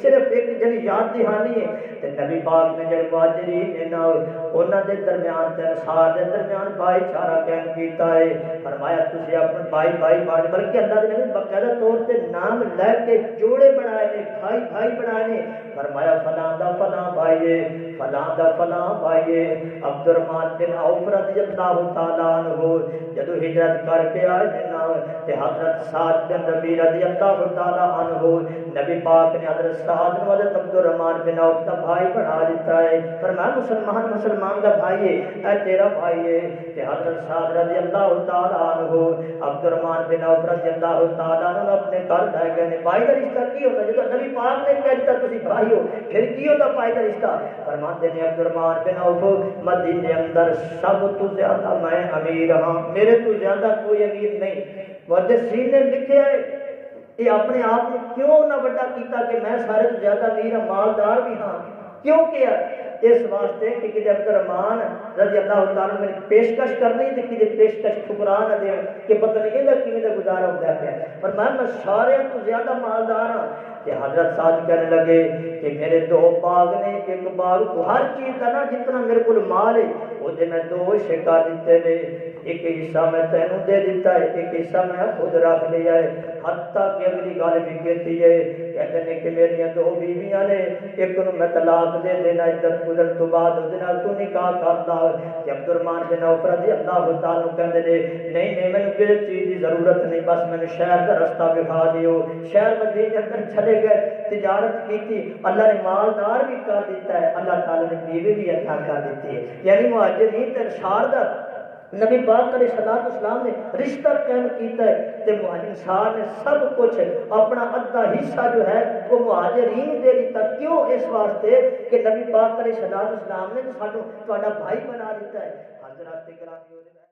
صرف ایک جن یاد دہانی ہے تے نبی پاک نے جڑے مہاجرین نے نا انہاں دے درمیان تے انصار دے درمیان بھائی چارہ قائم کیتا ہے. فرمایا تسی اپنے بھائی بھائی بھائی بلکہ اللہ دے نبی باقاعدہ طور تے نام لے کے جوڑے بنائے نے بھائی بھائی بنائے نے. فرمایا فلاں دا فلاں بھائی ہے فلاں دا فلاں بھائی ہے. عبد الرحمن بن عوف رضی اللہ تعالیٰ عنہ جدو ہجرت کر کے آئے نے نا تے حضرت سعد بن ربیع رضی اللہ تعالیٰ عنہ نبی پاک نے حضرت سعد و حضرت عبد الرحمن بن عوف کا بھائی بنا دیتا ہے. فرمایا مسلمان کا بھائی ہے اے تیرا بھائی ہے. کہ حضرت سعد رضی اللہ تعالیٰ عنہ عبد الرحمن بن عوف رضی اللہ تعالیٰ عنہ اپنے گھر لے گئے نے. بھائی کا رشتہ کی ہوتا ہے جب نبی پاک نے کہہ دیتا تسی بھائی ہو پھر کی ہوتا بھائی کا رشتہ. فرماتے ہیں عبد الرحمن بن عوف مدینے اندر سب تو زیادہ میں امیر ہاں میرے تو زیادہ کوئی امیر نہیں. محدثین نے لکھا ہے یہ اپنے آپ نے کیوں نہ بڑا کیتا کہ میں سارے تو زیادہ امیر مالدار بھی ہاں. کیوں کیا اس واسطے کہ کدے عبد الرحمن رضی اللہ تعالیٰ نے پیشکش کرنی تھی کدے پیشکش ٹھکرا نہ دے کہ پتہ نہیں یہ کیویں دا گزارا ہوتا ہے. پر میں سارے تو زیادہ مالدار ہاں. کہ حضرت سعد کہنے لگے کہ میرے دو باغ نے ایک باغ تو ہر چیز کا نا جتنا میرے کو مال ہے وہ میں دو حصے کر دیتے نے. ایک حصہ میں تینوں دے دیتا ہے ایک حصہ میں خود رکھ لیا ہے. حتیٰ کہ اگلی گل بھی کہتی ہے کہتے ہیں کہ میری دو بیویاں نے ایک نو میں طلاق دے دینا عدت گزرن تو بعد اس دن تو نکاح کرتا. کہ عبد الرحمن بن عوف رضی اللہ تعالیٰ کہتے ہیں نہیں میں نے کسی چیز کی ضرورت نہیں بس میں نے شہر کا رستہ دکھا دیو. شہر مدینے اندر چلے گئے تجارت کی تھی اللہ نے مالدار بھی کر دیتا ہے اللہ تعالیٰ نے بیوی بھی عطا کر دیتی ہے. یعنی مہاجرین تے انصار دا نبی پاک علیہ الصلوۃ والسلام نے رشتہ قائم کیتا ہے تے انصار نے سب کچھ اپنا ادھا حصہ جو ہے وہ مہاجرین دے دیتا. کیوں اس واسطے کہ نبی پاک علیہ الصلوۃ والسلام نے سانو تہاڈا بھائی بنا دیتا ہے. حضرات گرامی